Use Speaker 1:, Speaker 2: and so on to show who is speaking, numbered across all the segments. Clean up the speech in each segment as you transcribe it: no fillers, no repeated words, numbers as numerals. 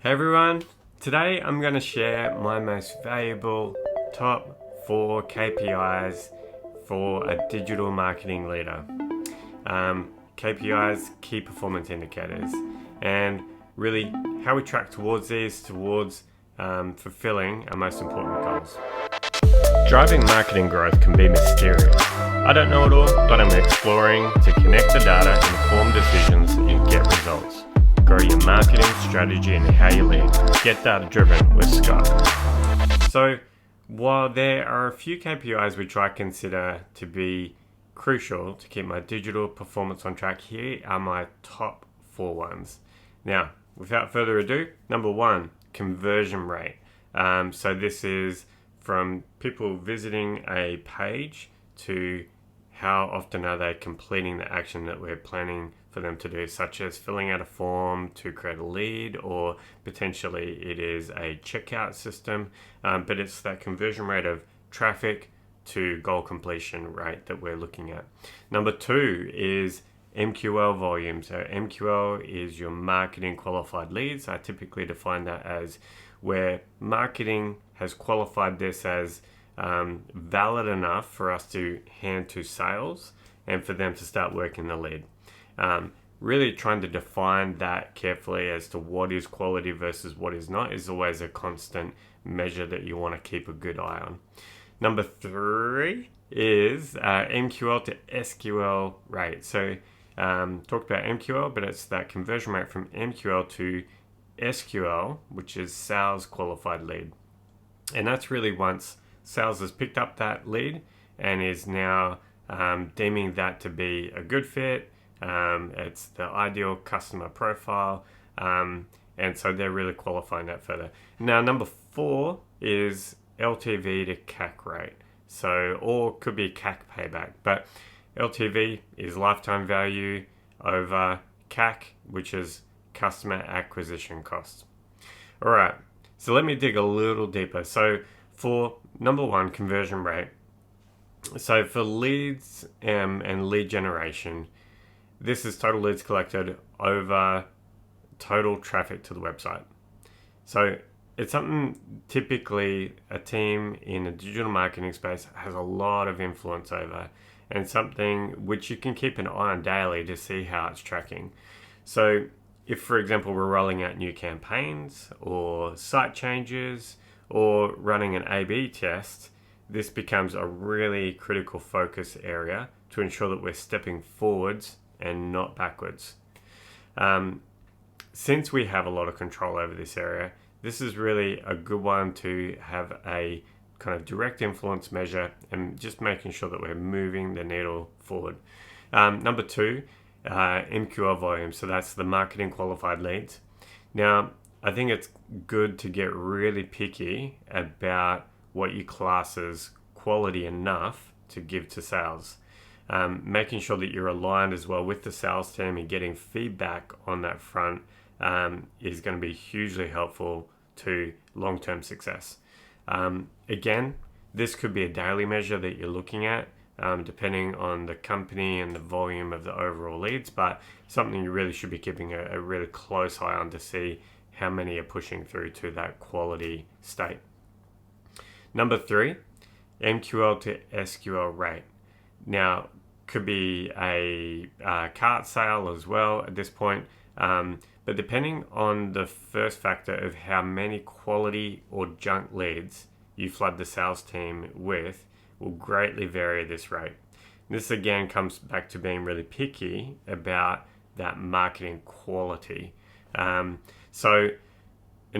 Speaker 1: Hey everyone, today I'm going to share my most valuable top 4 KPIs for a digital marketing leader. KPIs, key performance indicators, and really how we track towards these, towards fulfilling our most important goals. Driving marketing growth can be mysterious. I don't know it all, but I'm exploring to connect the data, inform decisions, and get results. Grow your marketing strategy and how you lead. Get data driven with Scott. So, while there are a few KPIs which I consider to be crucial to keep my digital performance on track, here are my top 4 ones. Now, without further ado, number 1, conversion rate. So this is from people visiting a page to how often are they completing the action that we're planning for them to do, such as filling out a form to create a lead, or potentially it is a checkout system, but it's that conversion rate of traffic to goal completion rate that we're looking at. Number 2 is MQL volume. So MQL is your marketing qualified leads. I typically define that as where marketing has qualified this as valid enough for us to hand to sales and for them to start working the lead. Really trying to define that carefully as to what is quality versus what is not is always a constant measure that you want to keep a good eye on. Number 3 is MQL to SQL rate. So talked about MQL, but it's that conversion rate from MQL to SQL, which is sales qualified lead. And that's really once sales has picked up that lead and is now deeming that to be a good fit. It's the ideal customer profile. And so they're really qualifying that further. Now, number 4 is LTV to CAC rate. So, or could be CAC payback, but LTV is lifetime value over CAC, which is customer acquisition costs. All right, so let me dig a little deeper. So for number 1, conversion rate. So for leads and lead generation, this is total leads collected over total traffic to the website. So it's something typically a team in a digital marketing space has a lot of influence over, and something which you can keep an eye on daily to see how it's tracking. So if, for example, we're rolling out new campaigns or site changes or running an A/B test, this becomes a really critical focus area to ensure that we're stepping forwards and not backwards. Since we have a lot of control over this area, this is really a good one to have a kind of direct influence measure and just making sure that we're moving the needle forward. Number 2, MQL volume. So that's the marketing qualified leads. Now, I think it's good to get really picky about what you class as quality enough to give to sales. Making sure that you're aligned as well with the sales team and getting feedback on that front is going to be hugely helpful to long-term success. Again, this could be a daily measure that you're looking at, depending on the company and the volume of the overall leads, but something you really should be keeping a really close eye on to see how many are pushing through to that quality state. Number 3, MQL to SQL rate. Now, could be a cart sale as well at this point, but depending on the first factor of how many quality or junk leads you flood the sales team with will greatly vary this rate. This again comes back to being really picky about that marketing quality. And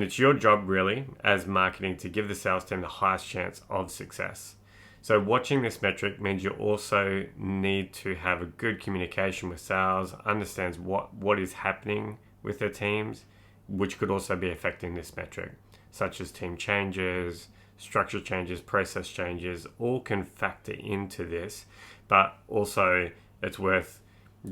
Speaker 1: it's your job really as marketing to give the sales team the highest chance of success. So watching this metric means you also need to have a good communication with sales, understands what is happening with their teams, which could also be affecting this metric, such as team changes, structure changes, process changes, all can factor into this, but also it's worth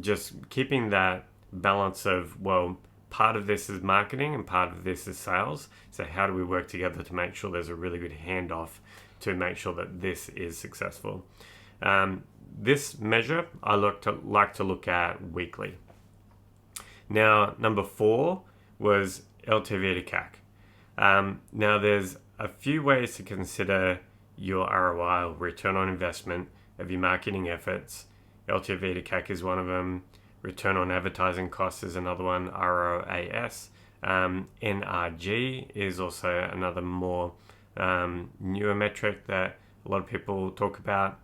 Speaker 1: just keeping that balance of, well, part of this is marketing and part of this is sales. So how do we work together to make sure there's a really good handoff to make sure that this is successful? This measure I like to look at weekly. Now, number 4 was LTV to CAC. Now, there's a few ways to consider your ROI, or return on investment, of your marketing efforts. LTV to CAC is one of them. Return on advertising costs is another one, ROAS. NRG is also another more newer metric that a lot of people talk about.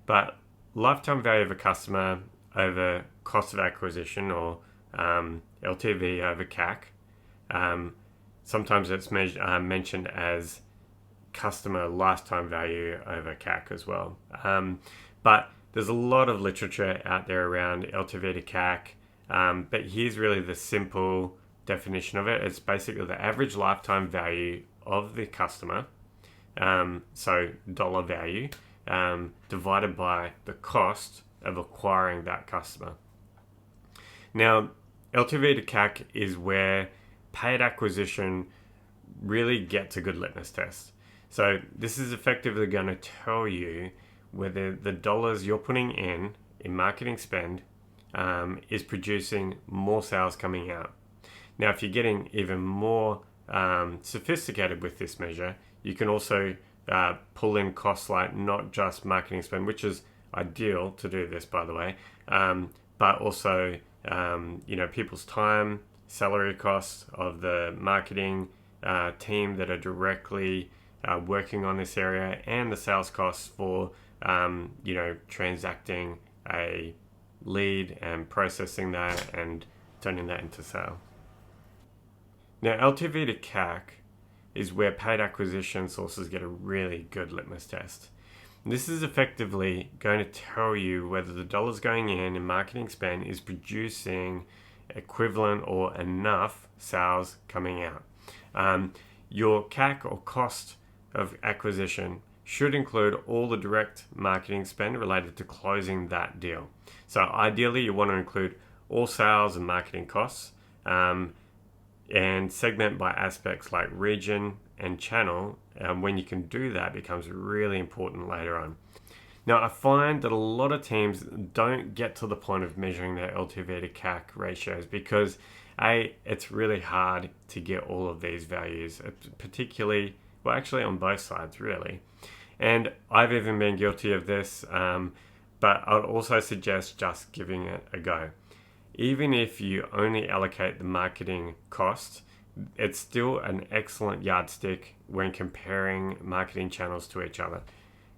Speaker 1: But lifetime value of a customer over cost of acquisition, or LTV over CAC. Sometimes it's mentioned as customer lifetime value over CAC as well. But there's a lot of literature out there around LTV to CAC. But here's really the simple definition of it. It's basically the average lifetime value of the customer, so dollar value, divided by the cost of acquiring that customer. Now, LTV to CAC is where paid acquisition really gets a good litmus test. So this is effectively going to tell you whether the dollars you're putting in marketing spend is producing more sales coming out. Now, if you're getting even more sophisticated with this measure, you can also pull in costs like not just marketing spend, which is ideal to do this, by the way, but also people's time, salary costs of the marketing team that are directly working on this area, and the sales costs for transacting a lead and processing that and turning that into sale. Now, LTV to CAC is where paid acquisition sources get a really good litmus test. This is effectively going to tell you whether the dollars going in marketing spend is producing equivalent or enough sales coming out. Your CAC, or cost of acquisition, should include all the direct marketing spend related to closing that deal. So ideally, you want to include all sales and marketing costs, and segment by aspects like region and channel. When you can do that, becomes really important later on. Now, I find that a lot of teams don't get to the point of measuring their LTV to CAC ratios because it's really hard to get all of these values, particularly, well, actually on both sides, really. And I've even been guilty of this, but I'd also suggest just giving it a go. Even if you only allocate the marketing cost, it's still an excellent yardstick when comparing marketing channels to each other.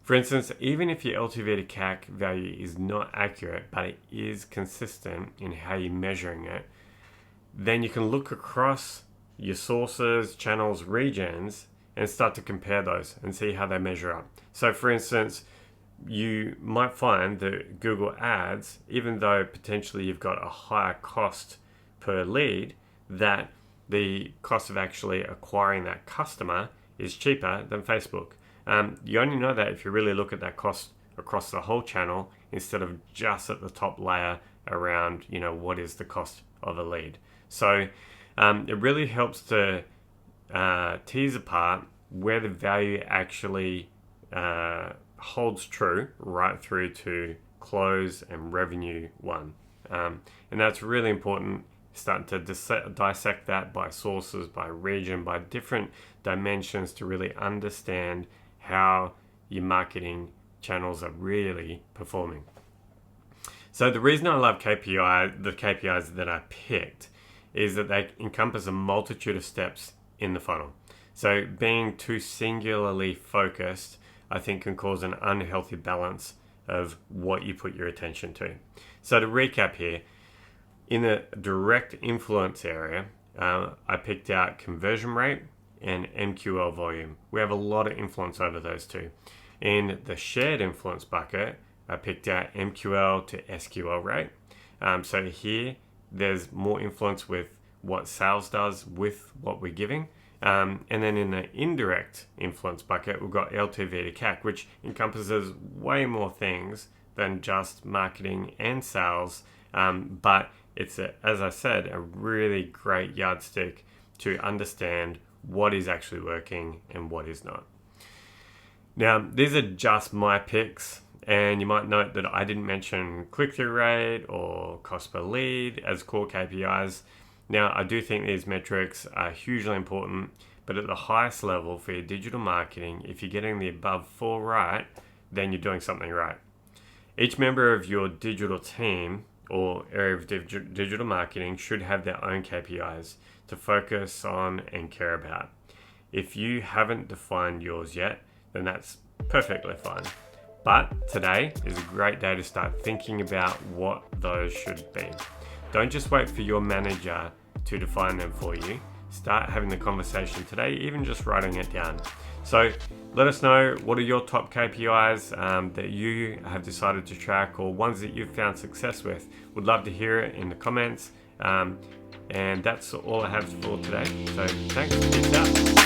Speaker 1: For instance, even if your LTV to CAC value is not accurate, but it is consistent in how you're measuring it, then you can look across your sources, channels, regions, and start to compare those and see how they measure up. So for instance, you might find that Google Ads, even though potentially you've got a higher cost per lead, that the cost of actually acquiring that customer is cheaper than Facebook. You only know that if you really look at that cost across the whole channel instead of just at the top layer around, what is the cost of a lead. So it really helps to tease apart where the value actually holds true right through to close and revenue one. And that's really important, starting to dissect that by sources, by region, by different dimensions to really understand how your marketing channels are really performing. So the reason I love the KPIs that I picked is that they encompass a multitude of steps in the funnel. So being too singularly focused, I think, can cause an unhealthy balance of what you put your attention to. So to recap here, in the direct influence area, I picked out conversion rate and MQL volume. We have a lot of influence over those two. In the shared influence bucket, I picked out MQL to SQL rate. So here, there's more influence with what sales does with what we're giving. And then in the indirect influence bucket, we've got LTV to CAC, which encompasses way more things than just marketing and sales. But it's, as I said, a really great yardstick to understand what is actually working and what is not. Now, these are just my picks, and you might note that I didn't mention click-through rate or cost per lead as core KPIs. Now, I do think these metrics are hugely important, but at the highest level for your digital marketing, if you're getting the above 4 right, then you're doing something right. Each member of your digital team or area of digital marketing should have their own KPIs to focus on and care about. If you haven't defined yours yet, then that's perfectly fine. But today is a great day to start thinking about what those should be. Don't just wait for your manager to define them for you. Start having the conversation today, even just writing it down. So let us know, what are your top KPIs that you have decided to track, or ones that you've found success with. Would love to hear it in the comments. And that's all I have for today. So thanks, peace out.